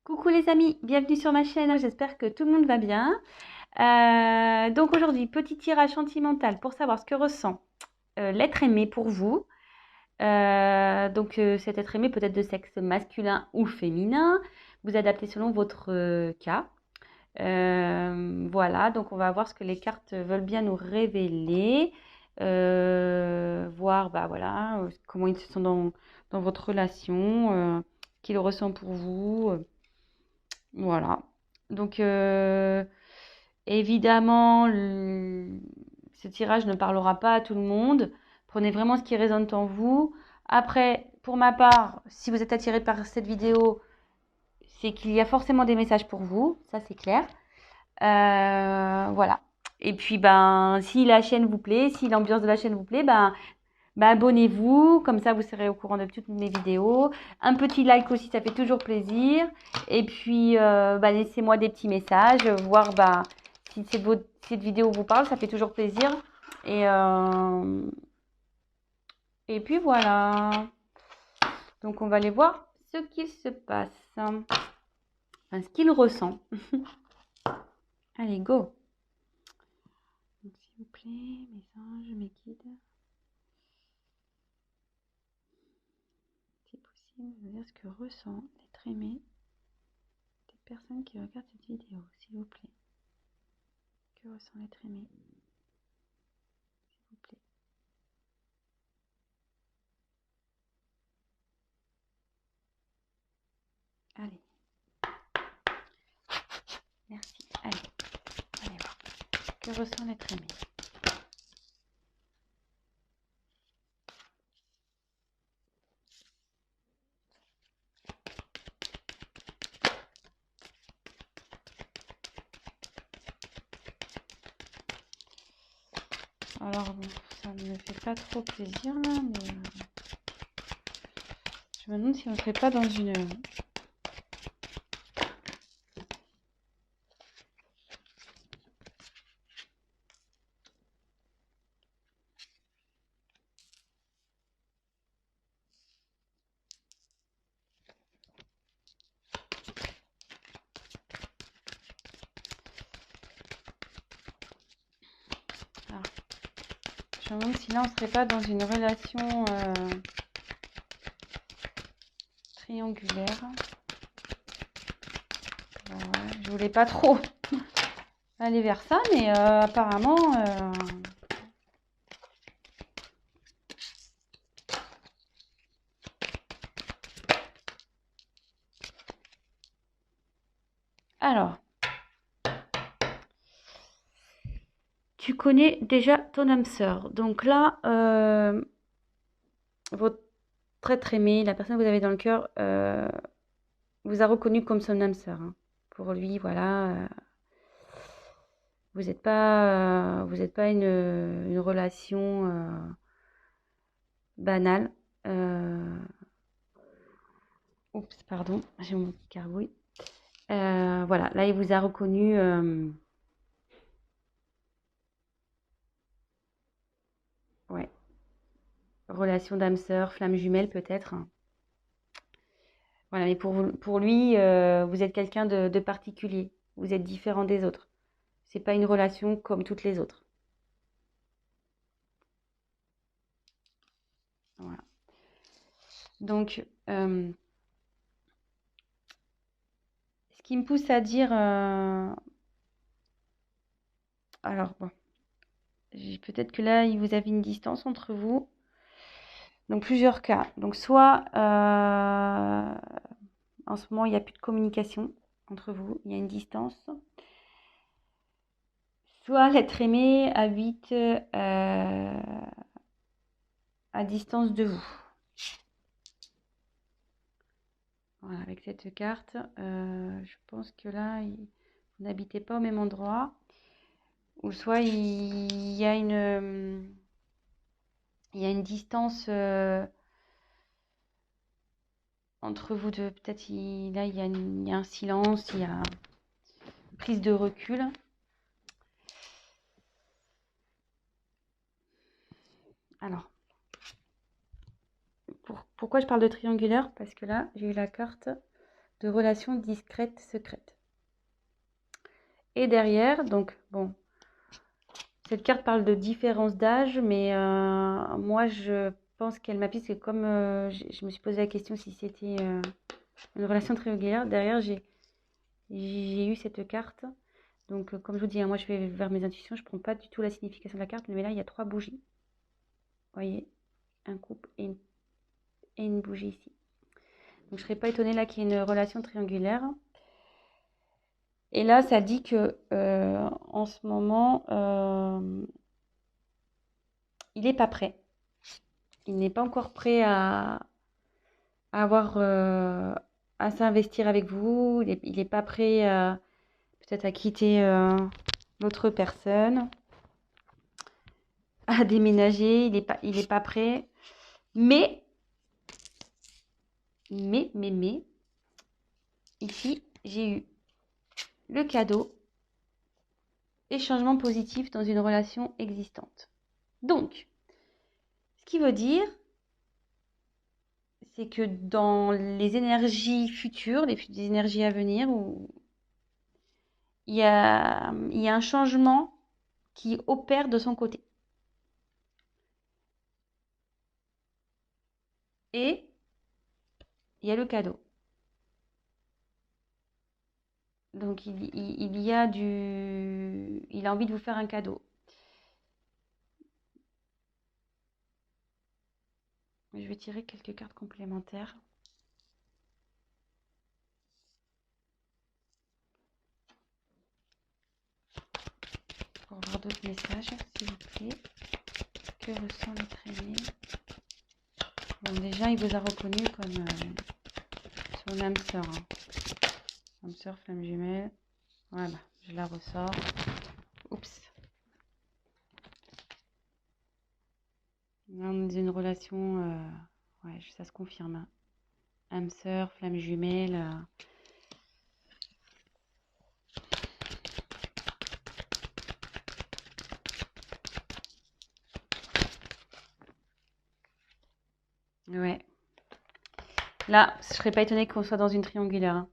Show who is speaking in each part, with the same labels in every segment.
Speaker 1: Coucou les amis, bienvenue sur ma chaîne, j'espère que tout le monde va bien. Donc aujourd'hui, petit tirage sentimental pour savoir ce que ressent l'être aimé pour vous. Cet être aimé peut être de sexe masculin ou féminin, vous adaptez selon votre cas. Voilà, donc on va voir ce que les cartes veulent bien nous révéler, voir voilà, comment ils se sont dans votre relation, qu'il ressent pour vous. Voilà. Donc, évidemment, ce tirage ne parlera pas à tout le monde. Prenez vraiment ce qui résonne en vous. Après, pour ma part, si vous êtes attiré par cette vidéo, c'est qu'il y a forcément des messages pour vous. Ça, c'est clair. Voilà. Et puis, si la chaîne vous plaît, si l'ambiance de la chaîne vous plaît, abonnez-vous, comme ça vous serez au courant de toutes mes vidéos. Un petit like aussi, ça fait toujours plaisir. Et puis, laissez-moi des petits messages, voir si cette vidéo vous parle, ça fait toujours plaisir. Et puis voilà. Donc, on va aller voir ce qu'il se passe, enfin, ce qu'il ressent. Allez, go. S'il vous plaît, mes anges, mes guides. Si possible, je veux dire ce que ressent l'être aimé des personnes qui regardent cette vidéo, s'il vous plaît. Que ressent l'être aimé, s'il vous plaît. Allez. Merci. Allez voir. Que ressent l'être aimé? Alors bon, ça ne me fait pas trop plaisir là, mais je me demande si on ne serait pas dans une... Alors, je me demande si là on ne serait pas dans une relation triangulaire. Ouais, je voulais pas trop aller vers ça, mais apparemment... Alors, tu connais déjà ton âme sœur. Donc là, votre être aimé, la personne que vous avez dans le cœur, vous a reconnu comme son âme sœur. Hein. Pour lui, voilà, vous êtes pas une relation banale. Oups, pardon, j'ai mon petit gargouille. Voilà, là, il vous a reconnu. Ouais, relation d'âme sœur, flamme jumelle peut-être. Voilà, mais pour lui, vous êtes quelqu'un de particulier. Vous êtes différent des autres. C'est pas une relation comme toutes les autres. Voilà. Donc, ce qui me pousse à dire, alors bon, peut-être que là, vous avez une distance entre vous. Donc, plusieurs cas. Donc, soit en ce moment, il n'y a plus de communication entre vous, il y a une distance. Soit l'être aimé habite à distance de vous. Voilà, avec cette carte, je pense que là, vous n'habitez pas au même endroit. Ou soit il y a une distance entre vous deux. Peut-être là, il y a un silence, il y a une prise de recul. Alors, pourquoi je parle de triangulaire? Parce que là, j'ai eu la carte de relations discrètes, secrètes. Et derrière, donc, bon, cette carte parle de différence d'âge, mais moi, je pense qu'elle m'appuie, parce que comme je me suis posé la question si c'était une relation triangulaire, derrière, j'ai eu cette carte. Donc, comme je vous dis, hein, moi, je vais vers mes intuitions, je ne prends pas du tout la signification de la carte, mais là, il y a 3 bougies. Vous voyez, un couple et une bougie ici. Donc, je ne serais pas étonnée là qu'il y ait une relation triangulaire. Et là, ça dit que en ce moment, il n'est pas prêt. Il n'est pas encore prêt à avoir à s'investir avec vous. Il n'est pas prêt peut-être à quitter l'autre personne, à déménager. Il est pas prêt. Mais, ici, j'ai eu le cadeau et changement positif dans une relation existante. Donc, ce qui veut dire, c'est que dans les énergies futures, les énergies à venir, où il y a un changement qui opère de son côté. Et il y a le cadeau. Donc il a envie de vous faire un cadeau. Je vais tirer quelques cartes complémentaires. Pour voir d'autres messages, s'il vous plaît. Que ressent l'être aimé? Bon, déjà, il vous a reconnu comme son âme sœur. Hein. Âme sœur, flamme jumelle. Voilà, je la ressors. Oups. On est dans une relation, ouais, ça se confirme. Hein. Âme sœur, flamme jumelle. Ouais. Là, je serais pas étonnée qu'on soit dans une triangulaire. Hein.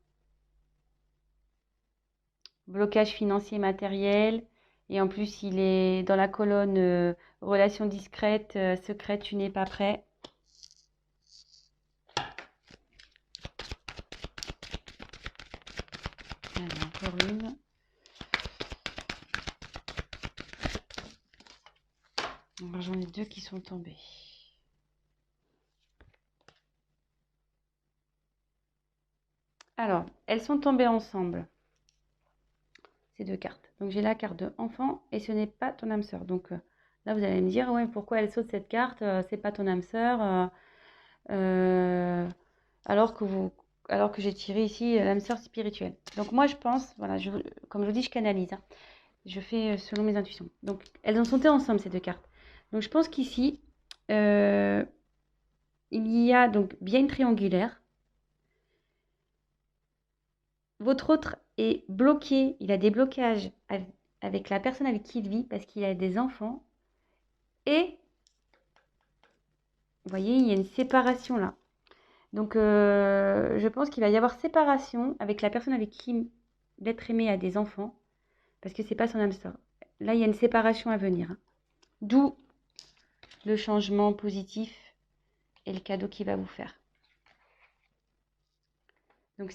Speaker 1: Blocage financier matériel. Et en plus, il est dans la colonne relations discrètes, secrètes, tu n'es pas prêt. Allez, encore une. J'en ai 2 qui sont tombés. Alors, elles sont tombées ensemble. Ces 2 cartes. Donc, j'ai la carte de enfant et ce n'est pas ton âme sœur. Donc, là, vous allez me dire, ouais, pourquoi elle saute cette carte? C'est pas ton âme sœur. Alors que j'ai tiré ici l'âme sœur spirituelle. Donc, moi, je pense, voilà, comme je vous dis, je canalise. Hein. Je fais selon mes intuitions. Donc, elles ont sauté ensemble, ces 2 cartes. Donc, je pense qu'ici, il y a donc bien une triangulaire. Votre autre est bloqué, il a des blocages avec la personne avec qui il vit parce qu'il a des enfants. Et, vous voyez, il y a une séparation là. Donc, je pense qu'il va y avoir séparation avec la personne avec qui l'être aimé a des enfants parce que c'est pas son âme sœur. Là, il y a une séparation à venir. Hein. D'où le changement positif et le cadeau qu'il va vous faire. Donc,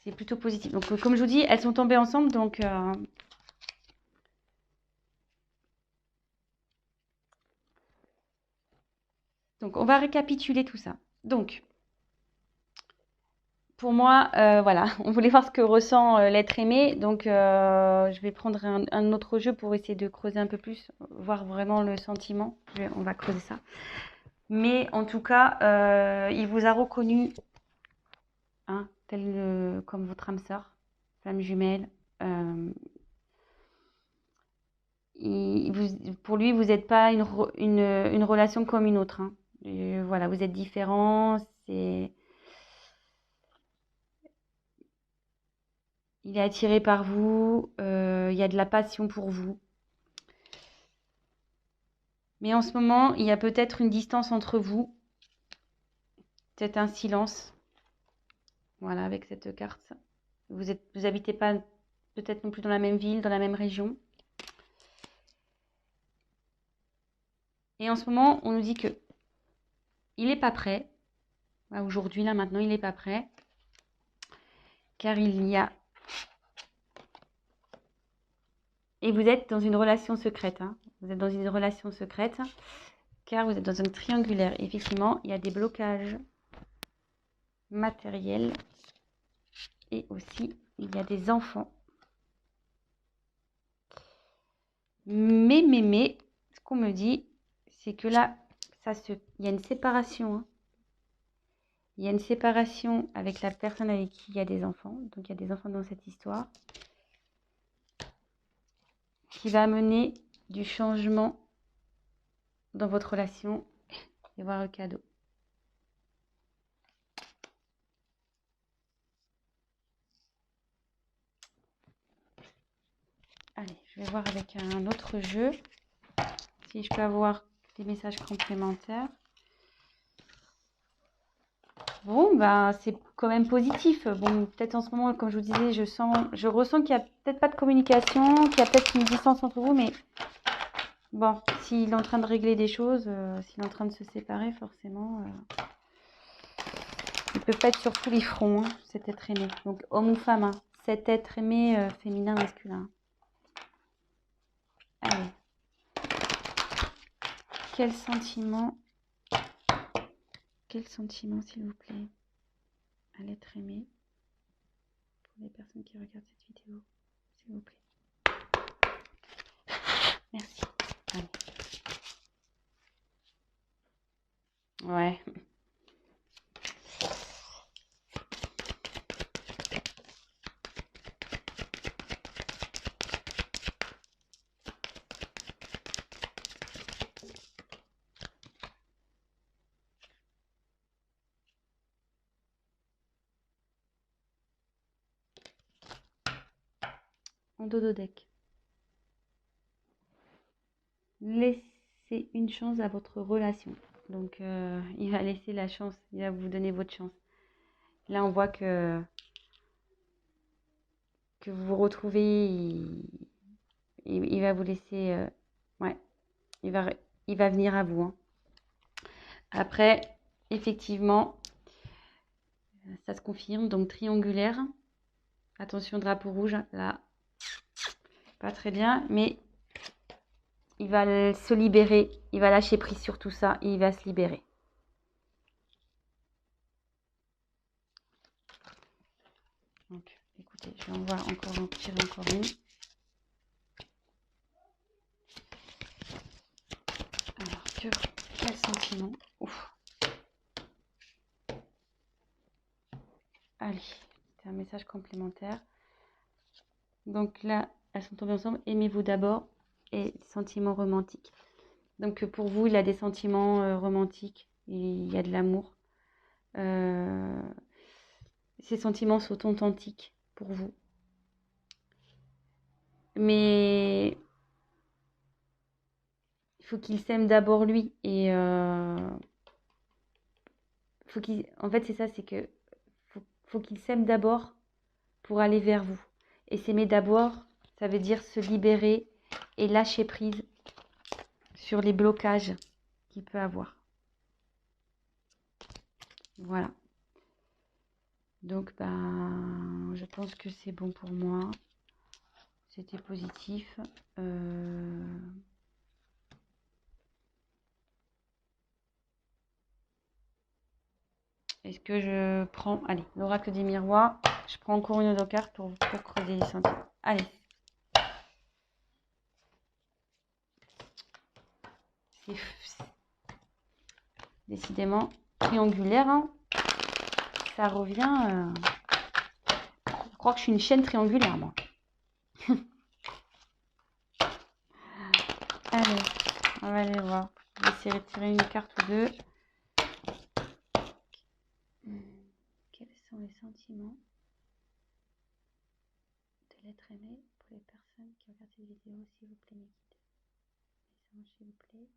Speaker 1: c'est plutôt positif. Donc, comme je vous dis, elles sont tombées ensemble. Donc, on va récapituler tout ça. Donc, pour moi, voilà, on voulait voir ce que ressent l'être aimé. Donc, je vais prendre un autre jeu pour essayer de creuser un peu plus, voir vraiment le sentiment. On va creuser ça. Mais en tout cas, il vous a reconnu, hein, tel comme votre âme sœur, flamme jumelle. Pour lui, vous n'êtes pas une relation comme une autre. Hein. Voilà, vous êtes différents. Il est attiré par vous. Il y a de la passion pour vous. Mais en ce moment, il y a peut-être une distance entre vous. Peut-être un silence. Voilà, avec cette carte. Vous habitez pas peut-être non plus dans la même ville, dans la même région. Et en ce moment, on nous dit que il n'est pas prêt. Aujourd'hui, là, maintenant, il n'est pas prêt. Car il y a... Et vous êtes dans une relation secrète. Hein. Vous êtes dans une relation secrète. Car vous êtes dans un triangulaire. Effectivement, il y a des blocages matériels. Et aussi, il y a des enfants. Mais, ce qu'on me dit, c'est que là, il y a une séparation. Hein. Il y a une séparation avec la personne avec qui il y a des enfants. Donc, il y a des enfants dans cette histoire. Qui va amener du changement dans votre relation. Et voir le cadeau. Allez, je vais voir avec un autre jeu. Si je peux avoir des messages complémentaires. Bon, bah, c'est quand même positif. Bon, peut-être en ce moment, comme je vous disais, je ressens qu'il n'y a peut-être pas de communication, qu'il y a peut-être une distance entre vous, mais bon, s'il est en train de régler des choses, s'il est en train de se séparer, forcément, il peut pas être sur tous les fronts, hein, cet être aimé. Donc, homme ou femme, hein, cet être aimé féminin, masculin. Allez. Quel sentiment, s'il vous plaît, à l'être aimé pour les personnes qui regardent cette vidéo, s'il vous plaît. Merci. Allez. Ouais. En dodo deck. Laissez une chance à votre relation. Donc, il va laisser la chance, il va vous donner votre chance. Là, on voit que vous vous retrouvez, il va vous laisser... ouais, il va venir à vous. Hein. Après, effectivement, ça se confirme. Donc, triangulaire. Attention, drapeau rouge, là. Pas très bien, mais il va se libérer. Il va lâcher prise sur tout ça et il va se libérer. Donc, écoutez, je vais en tirer encore une. Alors, quel sentiment? Ouf. Allez, c'est un message complémentaire. Donc là, elles sont tombées ensemble. Aimez-vous d'abord et sentiments romantiques. Donc pour vous, il a des sentiments romantiques. Il y a de l'amour. Ces sentiments sont authentiques pour vous. Mais il faut qu'il s'aime d'abord lui. Et en fait, c'est ça, c'est que faut qu'il s'aime d'abord pour aller vers vous. Et s'aimer d'abord, ça veut dire se libérer et lâcher prise sur les blocages qu'il peut avoir. Voilà. Donc, je pense que c'est bon pour moi. C'était positif. Est-ce que je prends... Allez, l'oracle des miroirs. Je prends encore une autre carte pour creuser les sentiments. Allez. C'est décidément triangulaire. Hein. Ça revient... Je crois que je suis une chaîne triangulaire, moi. Allez, on va aller voir. Je vais essayer de tirer une carte ou deux. Quels sont les sentiments de l'être aimé pour les personnes qui regardent cette vidéo, s'il vous plaît, mes guides. S'il vous plaît.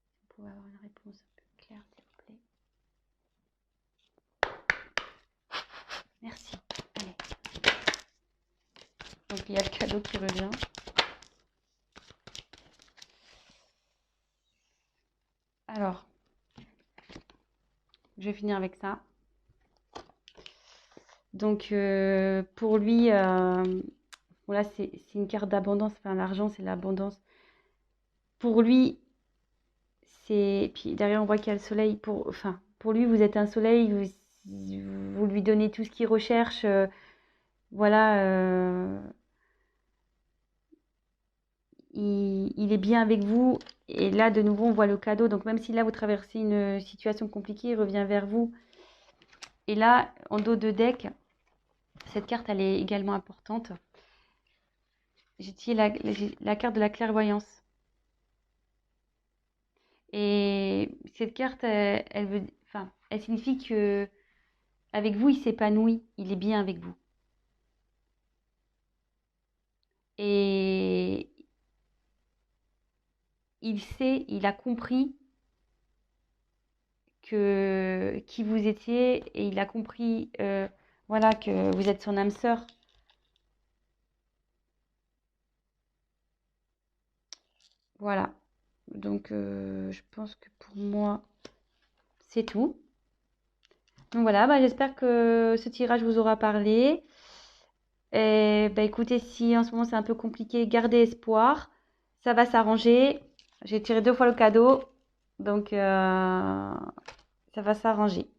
Speaker 1: Si vous pouvez avoir une réponse un peu claire, s'il vous plaît. Donc il y a le cadeau qui revient. Alors, je vais finir avec ça. Donc pour lui, voilà, c'est une carte d'abondance. Enfin, l'argent, c'est l'abondance. Pour lui, c'est. Puis derrière, on voit qu'il y a le soleil. Enfin, pour lui, vous êtes un soleil. Vous lui donnez tout ce qu'il recherche. Voilà. Il est bien avec vous. Et là, de nouveau, on voit le cadeau. Donc, même si là, vous traversez une situation compliquée, il revient vers vous. Et là, en dos de deck, cette carte, elle est également importante. J'ai tiré la carte de la clairvoyance. Et cette carte, elle signifie que avec vous, il s'épanouit. Il est bien avec vous. Et il sait, il a compris qui vous étiez et il a compris voilà, que vous êtes son âme sœur. Voilà. Donc, je pense que pour moi, c'est tout. Donc voilà, bah, j'espère que ce tirage vous aura parlé. Et bah, écoutez, si en ce moment c'est un peu compliqué, gardez espoir. Ça va s'arranger. J'ai tiré 2 fois le cadeau. Donc, ça va s'arranger.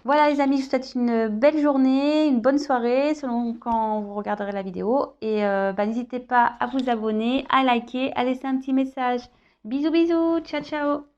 Speaker 1: Voilà les amis, je vous souhaite une belle journée, une bonne soirée selon quand vous regarderez la vidéo. Et bah, n'hésitez pas à vous abonner, à liker, à laisser un petit message. Bisous bisous, ciao ciao.